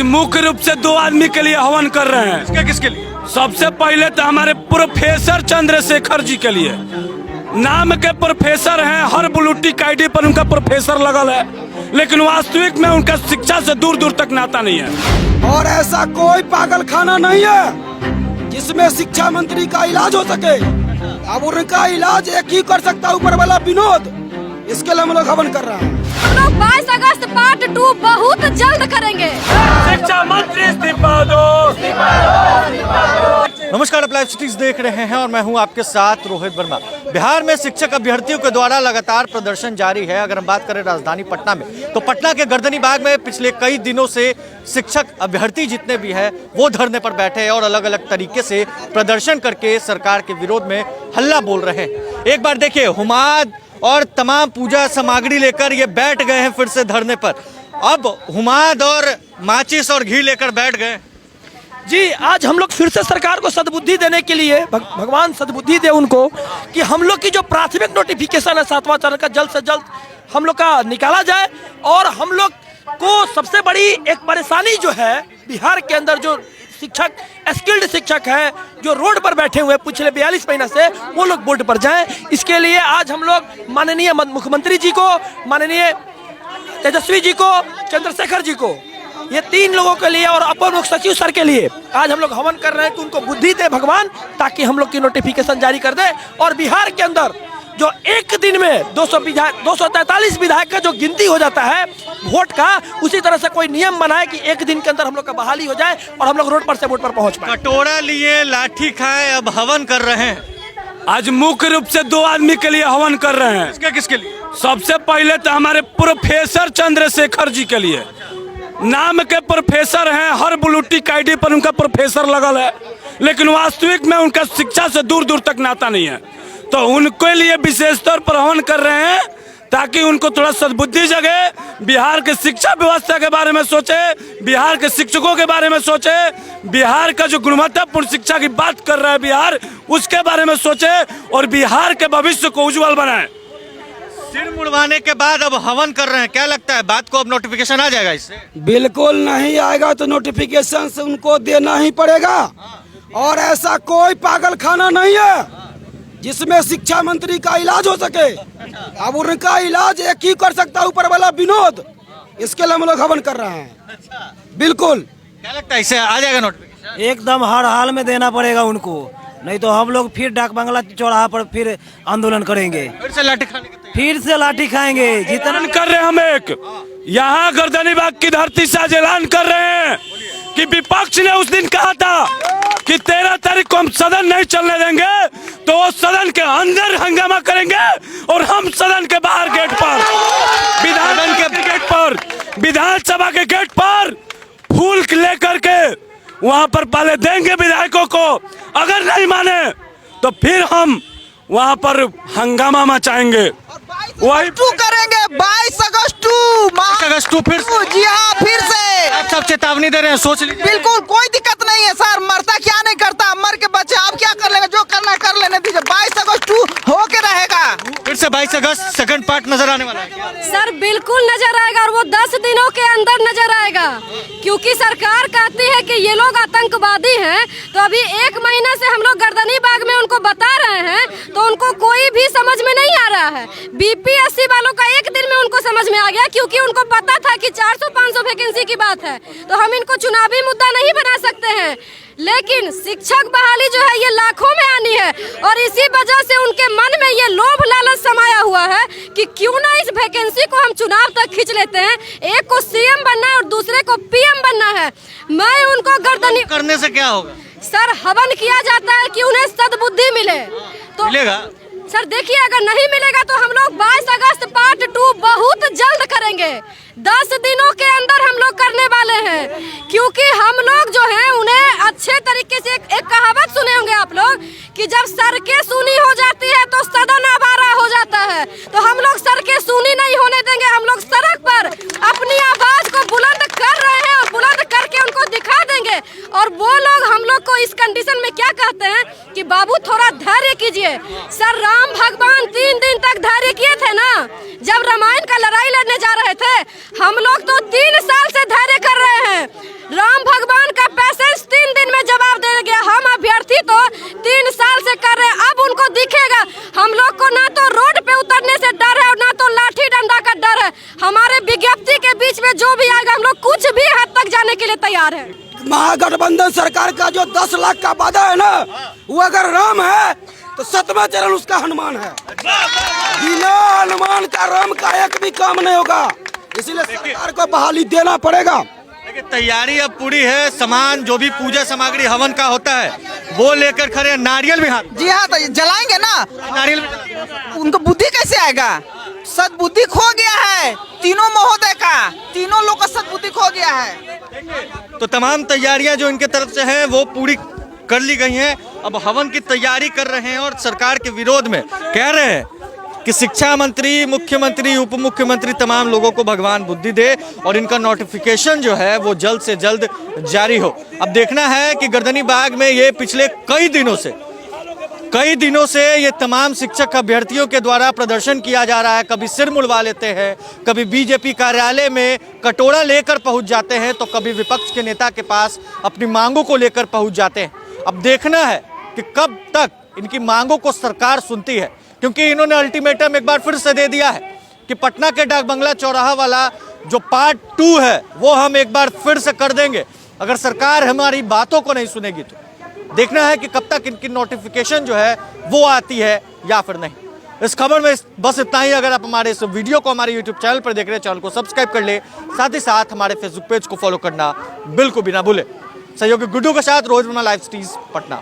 मुख्य रूप से दो आदमी के लिए हवन कर रहे हैं। किसके लिए? सबसे पहले तो हमारे प्रोफेसर चंद्रशेखर जी के लिए। नाम के प्रोफेसर हैं, हर ब्लूटिक आईडी पर उनका प्रोफेसर लगल है, लेकिन वास्तविक में उनका शिक्षा से दूर दूर तक नाता नहीं है। और ऐसा कोई पागल खाना नहीं है जिसमें शिक्षा मंत्री का इलाज हो सके। अब उनका इलाज एक ही कर सकता है, ऊपर वाला विनोद। इसके लिए हम लोग हवन कर रहे हैं। हम लोग 22 अगस्त पार्ट 2 बहुत जल्द करेंगे। शिक्षा मंत्री इस्तीफा दो। नमस्कार, आप लाइव सिटीज देख रहे हैं और मैं हूं आपके साथ रोहित वर्मा। बिहार में शिक्षक अभ्यर्थियों के द्वारा लगातार प्रदर्शन जारी है। अगर हम बात करें राजधानी पटना में, तो पटना के गर्दनी बाग में पिछले कई दिनों से शिक्षक अभ्यर्थी जितने भी हैं वो धरने पर बैठे हैं और अलग अलग तरीके से प्रदर्शन करके सरकार के विरोध में हल्ला बोल रहे हैं। एक बार देखिए, हुमाद और तमाम पूजा सामग्री लेकर ये बैठ गए हैं फिर से धरने पर। अब हुमाद और माचिस और घी लेकर बैठ गए। जी, आज हम लोग फिर से सरकार को सद्बुद्धि देने के लिए भगवान सद्बुद्धि दे उनको कि हम लोग की जो प्राथमिक नोटिफिकेशन है 7वां चरण का जल्द से जल्द हम लोग का निकाला जाए। और हम लोग को सबसे बड़ी एक परेशानी जो है बिहार के अंदर, जो शिक्षक स्किल्ड शिक्षक है जो रोड पर बैठे हुए पिछले 42 महीना से, वो लोग बोर्ड पर जाएं। इसके लिए आज हम लोग माननीय मुख्यमंत्री जी को, माननीय तेजस्वी जी को, चंद्रशेखर जी को, ये 3 लोगों के लिए और अपर मुख्य सचिव सर के लिए आज हम लोग हवन कर रहे हैं कि उनको बुद्धि दे भगवान, ताकि हम लोग की नोटिफिकेशन जारी कर दे। और बिहार के अंदर जो एक दिन में 243 विधायक का जो गिनती हो जाता है वोट का, उसी तरह से कोई नियम बनाए कि एक दिन के अंदर हम लोग का बहाली हो जाए और हम लोग रोड पर से वोट पर पहुंच पाए। कटोरा लिए, लाठी खाए, अब हवन कर रहे हैं। आज मुख्य रूप से दो आदमी के लिए हवन कर रहे हैं। किसके लिए? सबसे पहले तो हमारे प्रोफेसर चंद्रशेखर जी के लिए। नाम के प्रोफेसर हैं, हर ब्लूटिक आईडी पर उनका प्रोफेसर लगल है, लेकिन वास्तविक में उनका शिक्षा से दूर दूर तक नाता नहीं है। तो उनके लिए विशेष तौर पर हवन कर रहे हैं ताकि उनको थोड़ा सद्बुद्धि जगे, बिहार के शिक्षा व्यवस्था के बारे में सोचे, बिहार के शिक्षकों के बारे में सोचे, बिहार का जो गुणवत्तापूर्ण शिक्षा की बात कर रहा है बिहार, उसके बारे में सोचे और बिहार के भविष्य को उज्जवल बनाए। सिर मुड़वाने के बाद अब हवन कर रहे हैं, क्या लगता है बात को अब नोटिफिकेशन आ जाएगा इससे? बिल्कुल नहीं आएगा, तो नोटिफिकेशन से उनको देना ही पड़ेगा। और ऐसा कोई पागल खाना नहीं है जिसमें शिक्षा मंत्री का इलाज हो सके। अब उनका इलाज एक ही कर सकता है, ऊपर वाला विनोद। इसके लिए हम लोग हवन कर रहे हैं। बिल्कुल। क्या लगता है इससे आ जाएगा नोटिफिकेशन? एकदम हर हाल में देना पड़ेगा उनको, नहीं तो हम लोग फिर डाक बंगला चौराहा पर फिर आंदोलन करेंगे, फिर से लाठी खाने की तैयारी। फिर से लाठी खाएंगे। जितना कर रहे हैं हम एक यहाँ गर्दनी बाग की धरती से आज ऐलान कर रहे हैं कि विपक्ष ने उस दिन कहा था कि 13 तारीख को हम सदन नहीं चलने देंगे, तो वो सदन के अंदर हंगामा करेंगे और हम सदन के बाहर गेट पर, विधानसभा के गेट पर फूल लेकर के वहां पर पहले देंगे विधायकों को। अगर नहीं माने तो फिर हम वहां पर हंगामा मचाएंगे। वही करेंगे 22 अगस्त फिर जी हाँ, फिर से आप सब चेतावनी दे रहे हैं, सोच लीजिए। बिल्कुल कोई दिक्कत नहीं है सर, मरता क्या नहीं करता, मर के बच्चे आप क्या कर लेंगे, जो करना कर लेने दीजिए। 22 अगस्त हो के रहेगा। फिर से 22 अगस्त सेकंड पार्ट नजर आने वाला है। सर बिल्कुल नजर आएगा, और वो 10 दिनों के अंदर नजर आएगा, क्योंकि सरकार कहती है कि ये लोग आतंकवादी हैं। तो अभी 1 महीना से हम लोग गर्दनी बाग में उनको बता रहे हैं, तो उनको कोई भी समझ में नहीं आ रहा है। बीपीएससी वालों का एक दिन में उनको समझ में आ गया, क्योंकि उनको पता था कि 400-500 वैकेंसी की बात है, तो हम इनको चुनावी मुद्दा नहीं बना सकते हैं। लेकिन शिक्षक बहाली जो है ये लाखों में आनी है, और इसी वजह से उनके मन में ये लोभ लालच समाया हुआ है कि क्यों ना इस वैकेंसी को हम चुनाव तक खींच लेते हैं। एक को सीएम बनना है और दूसरे को पीएम बनना है। मैं उनको गर्दनी करने से क्या होगा सर, हवन किया जाता है कि उन्हें सद्बुद्धि मिले, तो मिलेगा। सर देखिए, अगर नहीं मिलेगा तो हम लोग 22 अगस्त पार्ट 2 बहुत जल्द करेंगे। 10 दिनों के अंदर हम लोग करने वाले हैं, क्योंकि हम लोग जो हैं उन्हें अच्छे तरीके से एक कहावत सुने होंगे आप लोग कि जब सड़कें सूनी हो जाती है तो सदन आवारा हो जाता है। तो हम लोग सड़कें सूनी नहीं होने देंगे, हम लोग सड़क पर अपनी आवाज को बुलंद कर रहे हैं और बुलंद करके उनको दिखा देंगे। और वो लोग हम लोग को इस कंडीशन में क्या कहते हैं कि बाबू थोड़ा धैर्य कीजिए। सर राम भगवान 3 दिन तक धैर्य किए थे ना, जब रामायण का लड़ाई लड़ने जा रहे थे। हम लोग तो 3 साल से धैर्य कर रहे हैं। तक जाने के लिए तैयार है। महागठबंधन सरकार का जो 10 लाख का वादा है ना, वो अगर राम है तो 7वां चरण उसका हनुमान है। बिना हनुमान का राम का एक भी काम नहीं होगा, इसीलिए सरकार को बहाली देना पड़ेगा। देखिए तैयारी अब पूरी है, सामान जो भी पूजा सामग्री हवन का होता है वो लेकर खड़े हैं, नारियल भी हाथ। जी हाँ, तो जलाएंगे ना, नारियल भी जलाएंगे। उनको बुद्धि कैसे आएगा? सद्बुद्धि खो गया है तीनों महोदय का, तीनों लोग का सद्बुद्धि खो गया है। तो तमाम तैयारियां जो इनके तरफ से हैं वो पूरी कर ली गई हैं। अब हवन की तैयारी कर रहे हैं और सरकार के विरोध में कह रहे हैं कि शिक्षा मंत्री, मुख्यमंत्री, उप मुख्यमंत्री तमाम लोगों को भगवान बुद्धि दे और इनका नोटिफिकेशन जो है वो जल्द से जल्द जारी हो। अब देखना है कि गर्दनी बाग में ये पिछले कई दिनों से ये तमाम शिक्षक अभ्यर्थियों के द्वारा प्रदर्शन किया जा रहा है। कभी सिर मुड़वा लेते हैं, कभी बीजेपी कार्यालय में कटोरा लेकर पहुंच जाते हैं, तो कभी विपक्ष के नेता के पास अपनी मांगों को लेकर पहुंच जाते हैं। अब देखना है कि कब तक इनकी मांगों को सरकार सुनती है, क्योंकि इन्होंने अल्टीमेटम एक बार फिर से दे दिया है कि पटना के डाक बंगला चौराहा वाला जो पार्ट 2 है वो हम एक बार फिर से कर देंगे। अगर सरकार हमारी बातों को नहीं सुनेगी तो देखना है कि कब तक इनकी नोटिफिकेशन जो है वो आती है या फिर नहीं। इस खबर में बस इतना ही। अगर आप हमारे इस वीडियो को हमारे यूट्यूब चैनल पर देख रहे हैं, चैनल को सब्सक्राइब कर ले, साथ ही साथ हमारे फेसबुक पेज को फॉलो करना बिल्कुल भी ना भूले। सहयोगी गुड्डू के साथ रोहित वर्मा, लाइव स्टीज पटना।